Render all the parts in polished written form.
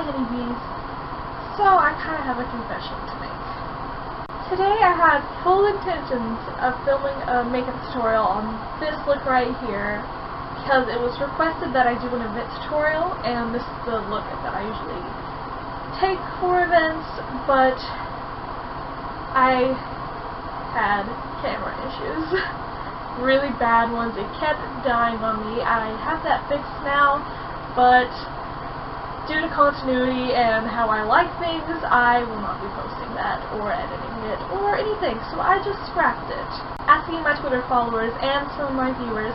honeybees. So I kind of have a confession to make. Today I had full intentions of filming a makeup tutorial on this look right here because it was requested that I do an event tutorial, and this is the look that I usually take for events, but I had camera issues. Really bad ones. It kept dying on me. I have that fixed now, but due to continuity and how I like things, I will not be posting that or editing it or anything, so I just scrapped it. Asking my Twitter followers and some of my viewers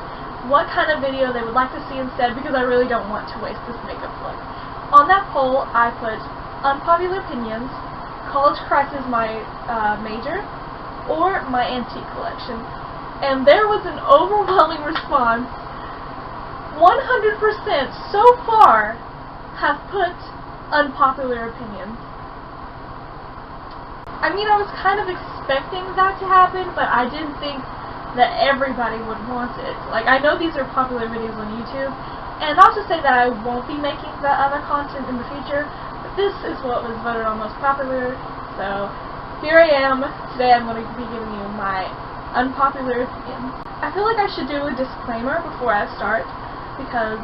what kind of video they would like to see instead, because I really don't want to waste this makeup look. On that poll, I put Unpopular Opinions, College Crisis my major, or my antique collection. And there was an overwhelming response. 100% so far have put Unpopular Opinions. I mean, I was kind of expecting that to happen, but I didn't think that everybody would want it. Like, I know these are popular videos on YouTube, and not to say that I won't be making that other content in the future, but this is what was voted on most popular, so here I am. Today I'm going to be giving you my unpopular opinions. I feel like I should do a disclaimer before I start, because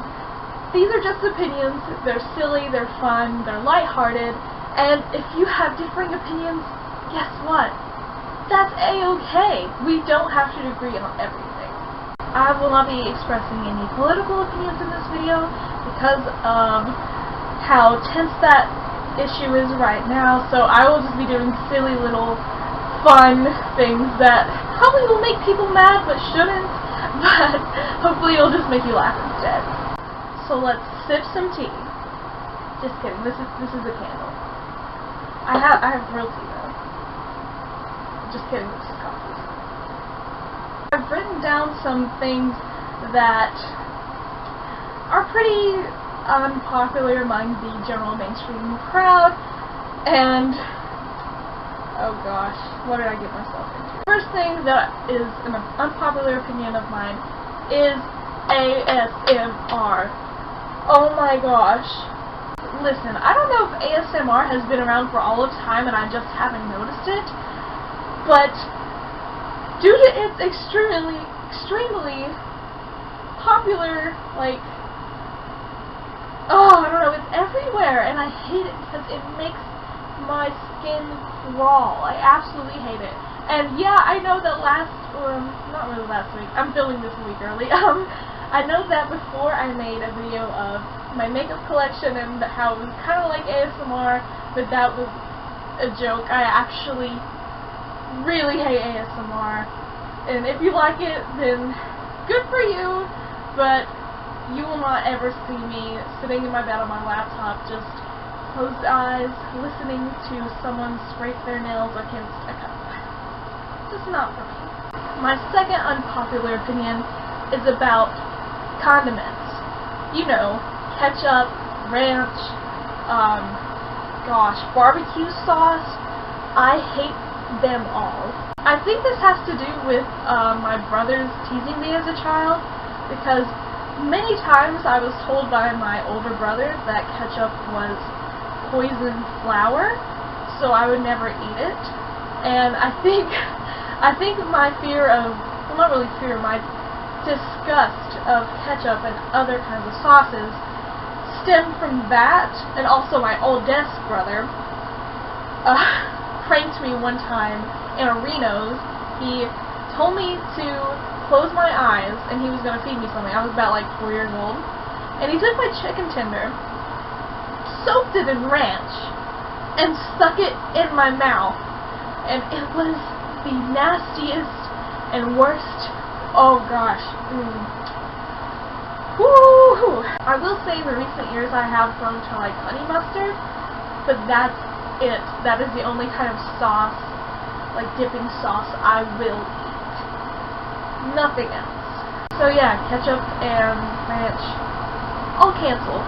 these are just opinions. They're silly, they're fun, they're lighthearted, and if you have differing opinions, guess what? That's a-okay. We don't have to agree on everything. I will not be expressing any political opinions in this video because of how tense that issue is right now, so I will just be doing silly little fun things that probably will make people mad but shouldn't, but hopefully it'll just make you laugh instead. So let's sip some tea. Just kidding. This is a candle. I have real tea though. Just kidding. This is coffee. I've written down some things that are pretty unpopular among the general mainstream crowd, and oh gosh, what did I get myself into? First thing that is an unpopular opinion of mine is ASMR. Oh my gosh. Listen, I don't know if ASMR has been around for all of time and I just haven't noticed it, but due to its extremely popular, like, oh, I don't know, it's everywhere, and I hate it because it makes my skin crawl. I absolutely hate it. And yeah, I know that not really last week, I'm filming this a week early, I know that before I made a video of my makeup collection and how it was kind of like ASMR, but that was a joke. I actually really hate ASMR, and if you like it, then good for you, but you will not ever see me sitting in my bed on my laptop just closed eyes listening to someone scrape their nails against a cup. Just not for me. My second unpopular opinion is about condiments. You know, ketchup, ranch, barbecue sauce. I hate them all. I think this has to do with my brothers teasing me as a child, because many times I was told by my older brother that ketchup was poison flour, so I would never eat it. And I think my fear of, well, not really fear, my disgust of ketchup and other kinds of sauces stemmed from that, and also my oldest brother pranked me one time in a Reno's. He told me to close my eyes and he was going to feed me something. I was about like 4 years old, and he took my chicken tender, soaked it in ranch, and stuck it in my mouth, and it was the nastiest and worst. Oh gosh. Woo! I will say in the recent years I have grown to like honey mustard, but that's it. That is the only kind of sauce, like dipping sauce, I will eat. Nothing else. So yeah, ketchup and ranch, I'll cancel.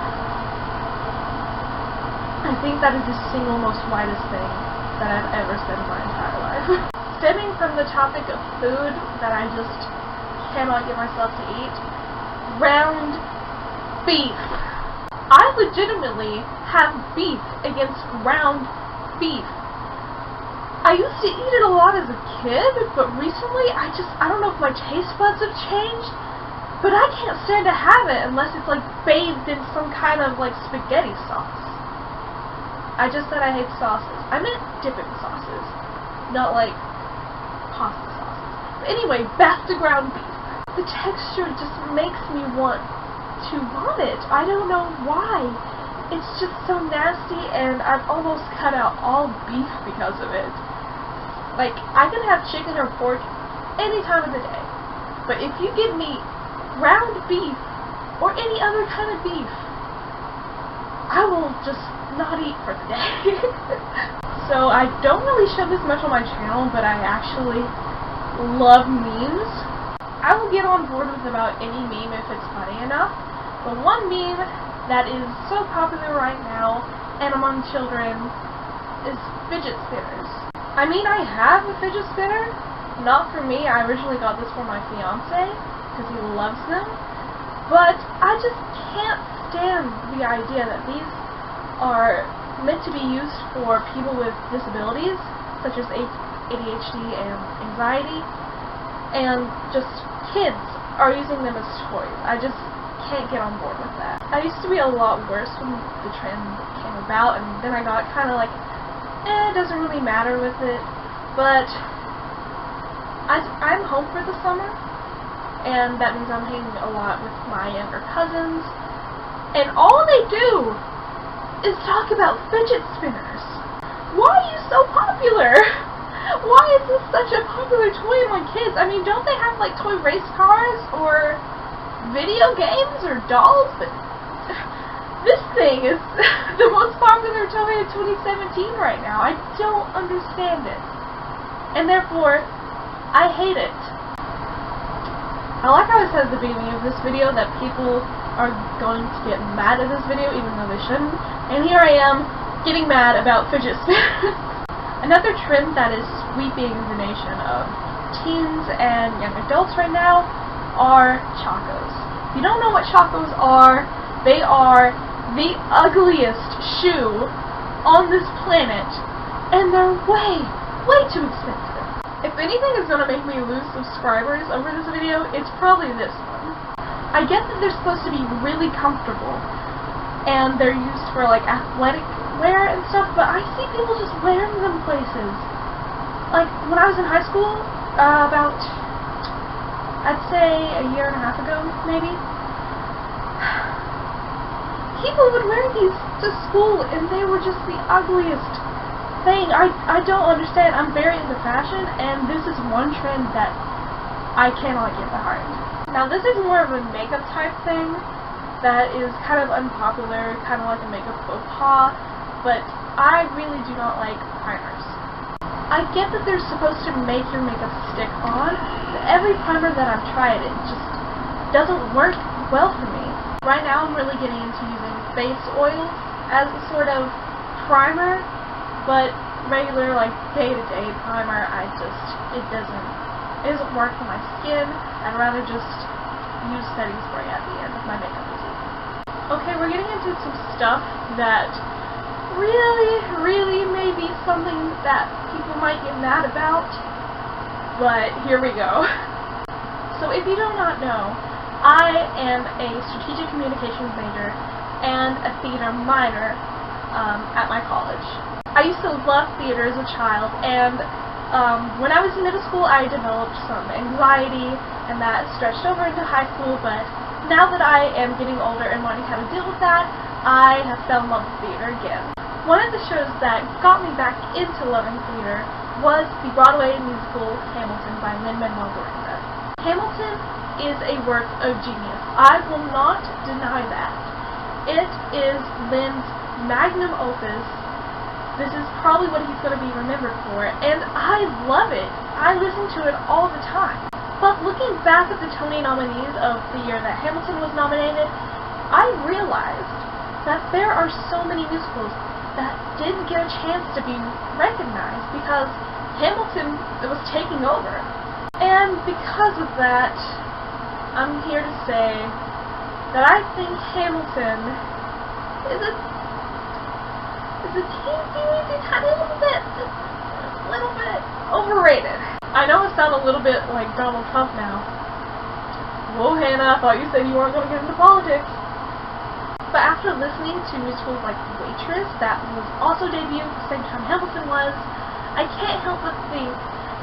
I think that is the single most whitest thing that I've ever said in my entire life. Stemming from the topic of food that I just cannot get myself to eat, ground beef. I legitimately have beef against ground beef. I used to eat it a lot as a kid, but recently I don't know if my taste buds have changed, but I can't stand to have it unless it's like bathed in some kind of like spaghetti sauce. I just said I hate sauces. I meant dipping sauces, not like pasta sauces. But anyway, back to ground beef. The texture just makes me want to vomit. I don't know why. It's just so nasty, and I've almost cut out all beef because of it. Like, I can have chicken or pork any time of the day, but if you give me ground beef or any other kind of beef, I will just not eat for the day. So I don't really show this much on my channel, but I actually love memes. I will get on board with about any meme if it's funny enough, but one meme that is so popular right now and among children is fidget spinners. I mean, I have a fidget spinner. Not for me. I originally got this for my fiance because he loves them. But I just can't stand the idea that these are meant to be used for people with disabilities, such as ADHD and anxiety, and just kids are using them as toys. I just can't get on board with that. I used to be a lot worse when the trend came about, and then I got kind of like, it doesn't really matter with it, but I'm home for the summer, and that means I'm hanging a lot with my younger cousins, and all they do is talk about fidget spinners. Why are you so popular? Why is this such a popular toy among kids? I mean, don't they have like toy race cars or video games or dolls? But this thing is the most popular toy of 2017 right now. I don't understand it. And therefore, I hate it. I like how I said at the beginning of this video that people are going to get mad at this video even though they shouldn't. And here I am getting mad about fidget spinners. Another trend that is sweeping the nation of teens and young adults right now are chacos. If you don't know what chacos are, they are the ugliest shoe on this planet, and they're way too expensive. If anything is going to make me lose subscribers over this video, it's probably this one. I get that they're supposed to be really comfortable, and they're used for like athletic wear and stuff, but I see people just wearing them places. Like, when I was in high school, about, I'd say a year and a half ago, maybe, people would wear these to school, and they were just the ugliest thing. I don't understand. I'm very into fashion, and this is one trend that I cannot get behind. Now, this is more of a makeup type thing that is kind of unpopular, kind of like a makeup faux pas, but I really do not like primers. I get that they're supposed to make your makeup stick on, but every primer that I've tried, it just doesn't work well for me. Right now, I'm really getting into using face oils as a sort of primer, but regular, like, day-to-day primer, it doesn't work for my skin. I'd rather just use setting spray at the end of my makeup routine. Okay, we're getting into some stuff that really may be something that people might get mad about, but here we go. So if you do not know, I am a strategic communications major and a theater minor at my college. I used to love theater as a child, and when I was in middle school, I developed some anxiety, and that stretched over into high school, but now that I am getting older and learning how to deal with that, I have fell in love with theater again. One of the shows that got me back into loving theater was the Broadway musical Hamilton by Lin-Manuel Miranda. Hamilton is a work of genius. I will not deny that. It is Lin's magnum opus. This is probably what he's going to be remembered for, and I love it. I listen to it all the time. But looking back at the Tony nominees of the year that Hamilton was nominated, I realized that there are so many musicals that didn't get a chance to be recognized because Hamilton was taking over. And because of that, I'm here to say that I think Hamilton is a teensy tiny little bit overrated. I know I sound a little bit like Donald Trump now. Whoa, Hannah, I thought you said you weren't going to get into politics. But after listening to musicals like Waitress, that was also debuted at the same time Hamilton was, I can't help but think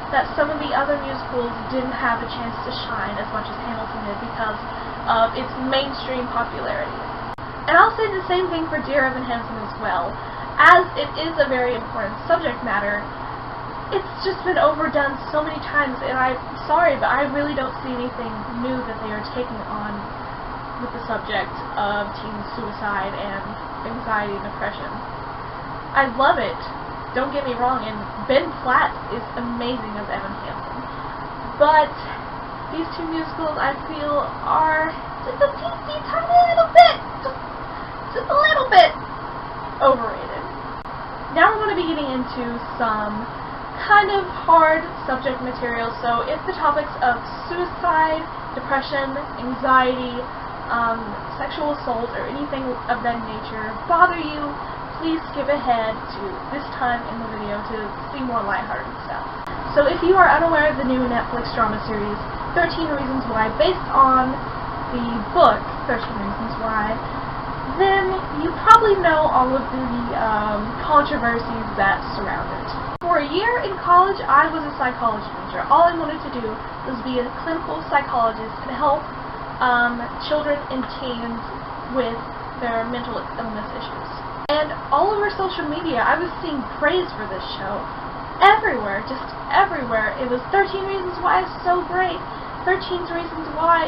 that some of the other musicals didn't have a chance to shine as much as Hamilton did because of its mainstream popularity. And I'll say the same thing for Dear Evan Hansen as well. As it is a very important subject matter, it's just been overdone so many times, and I'm sorry, but I really don't see anything new that they are taking on with the subject of teen suicide and anxiety and depression. I love it, don't get me wrong, and Ben Platt is amazing as Evan Hansen. But these two musicals, I feel, are just a teensy tiny little bit, just a little bit overrated. Now we're going to be getting into some kind of hard subject material, so if the topics of suicide, depression, anxiety, sexual assault, or anything of that nature bother you, please skip ahead to this time in the video to see more lighthearted stuff. So if you are unaware of the new Netflix drama series 13 Reasons Why, based on the book 13 Reasons Why, then you probably know all of the controversies that surround it. For a year in college, I was a psychology major. All I wanted to do was be a clinical psychologist and help children and teens with their mental illness issues. And all over social media, I was seeing praise for this show. Everywhere, just everywhere. It was 13 Reasons Why is so great. 13 Reasons Why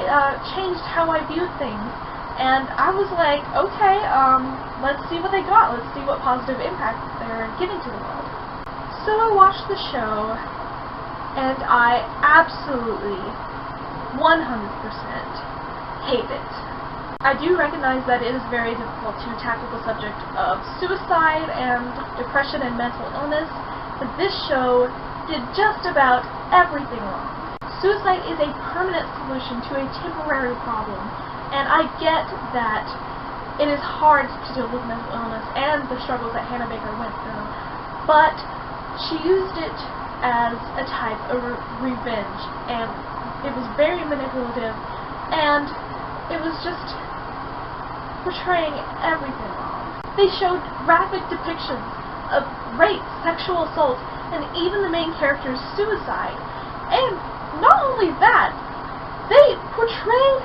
changed how I viewed things. And I was like, okay, let's see what they got. Let's see what positive impact they're giving to the world. So I watched the show, and I absolutely 100% hate it. I do recognize that it is very difficult to tackle the subject of suicide and depression and mental illness, but this show did just about everything wrong. Suicide is a permanent solution to a temporary problem, and I get that it is hard to deal with mental illness and the struggles that Hannah Baker went through, but she used it as a type of revenge, and it was very manipulative, and it was just portraying everything wrong. They showed graphic depictions of rape, sexual assault, and even the main character's suicide. And not only that, they portrayed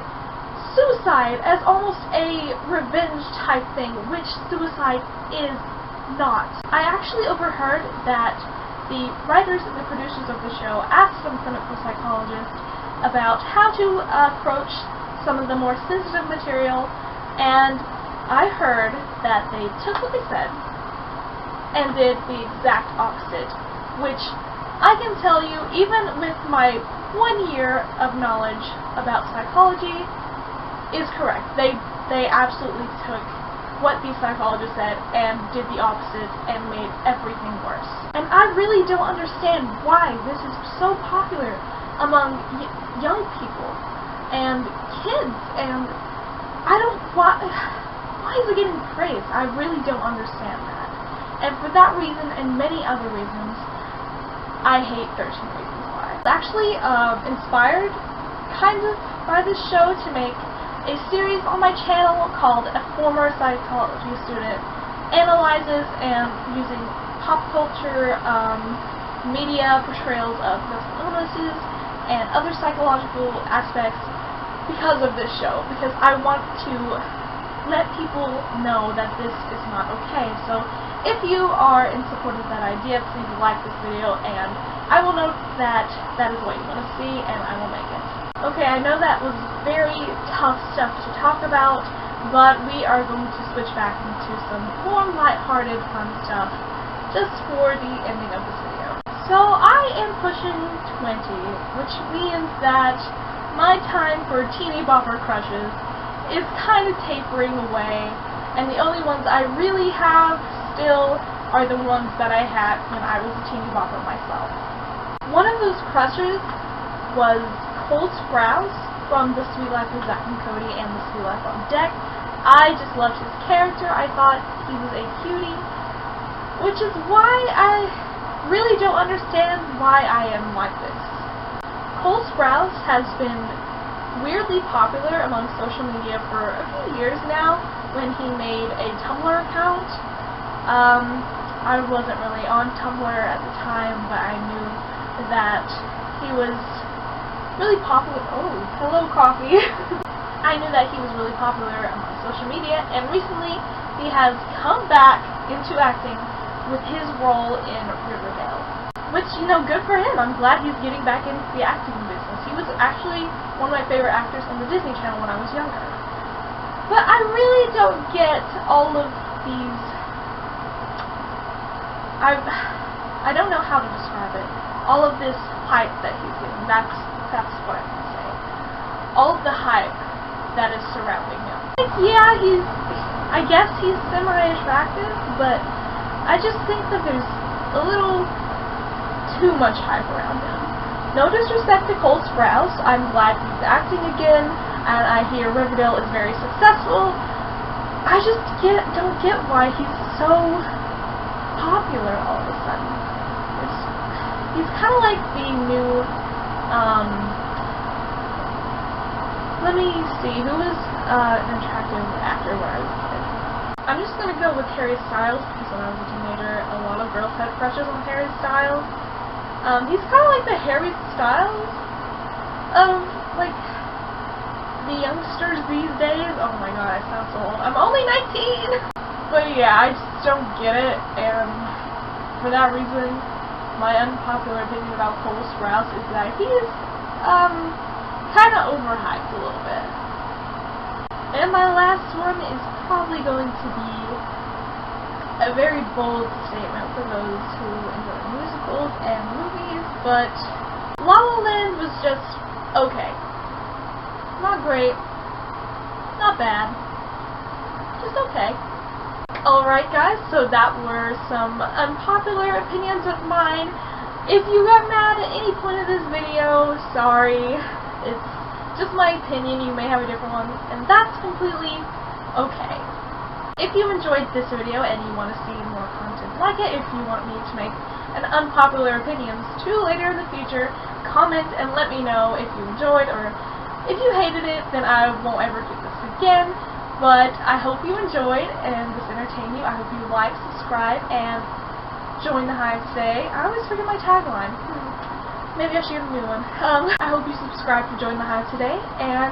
suicide as almost a revenge type thing, which suicide is not. I actually overheard that the writers and the producers of the show asked some clinical psychologists about how to approach some of the more sensitive material, and I heard that they took what they said and did the exact opposite, which I can tell you, even with my 1 year of knowledge about psychology, is correct. They absolutely took what these psychologists said and did the opposite and made everything worse. And I really don't understand why this is so popular among young people and kids, and why is it getting praised? I really don't understand that. And for that reason and many other reasons, I hate 13 Reasons Why. I was actually inspired kind of by this show to make a series on my channel called A Former Psychology Student Analyzes and using pop culture media portrayals of mental illnesses and other psychological aspects because of this show, because I want to let people know that this is not okay. So if you are in support of that idea, please like this video, and I will know that that is what you want to see, and I will make it. Okay, I know that was very tough stuff to talk about, but we are going to switch back into some more lighthearted, fun stuff just for the ending of this video. So I am pushing 20, which means that my time for teeny bopper crushes is kind of tapering away, and the only ones I really have still are the ones that I had when I was a teeny bopper myself. One of those crushes was Cole Sprouse from The Sweet Life of Zack and Cody and The Sweet Life on Deck, I just loved his character. I thought he was a cutie, which is why I really don't understand why I am like this. Cole Sprouse has been weirdly popular among social media for a few years now when he made a Tumblr account. I wasn't really on Tumblr at the time, but I knew that he was really popular. Oh, hello, coffee. I knew that he was really popular among social media, and recently he has come back into acting with his role in Riverdale. Which, you know, good for him. I'm glad he's getting back into the acting business. He was actually one of my favorite actors on the Disney Channel when I was younger. But I really don't get all of these... I don't know how to describe it. All of this hype that he's getting. That's what I can say. All of the hype that is surrounding him. Like, yeah, I guess he's semi-attractive, but I just think that there's a little too much hype around him. No disrespect to Cole Sprouse. I'm glad he's acting again, and I hear Riverdale is very successful. I just don't get why he's so popular all of a sudden. He's kind of like the new, let me see, who was an attractive actor when I was a kid? I'm just gonna go with Harry Styles, because when I was a teenager, a lot of girls had crushes on Harry Styles. He's kind of like the Harry Styles of, like, the youngsters these days. Oh my god, I sound so old. I'm only 19! But yeah, I just don't get it, and for that reason, my unpopular opinion about Cole Sprouse is that he is, kind of overhyped a little bit. And my last one is probably going to be a very bold statement for those who enjoy musicals and movies, but La La Land was just okay. Not great, not bad, just okay. Alright guys, so that were some unpopular opinions of mine. If you got mad at any point of this video, sorry. It's just my opinion, you may have a different one, and that's completely okay. If you enjoyed this video and you want to see more content like it, if you want me to make an unpopular opinions 2 later in the future, comment and let me know if you enjoyed, or if you hated it, then I won't ever do this again. But I hope you enjoyed and this entertained you. I hope you like, subscribe, and join the hive today. I always forget my tagline. Maybe I should get a new one. I hope you subscribe to join the hive today, and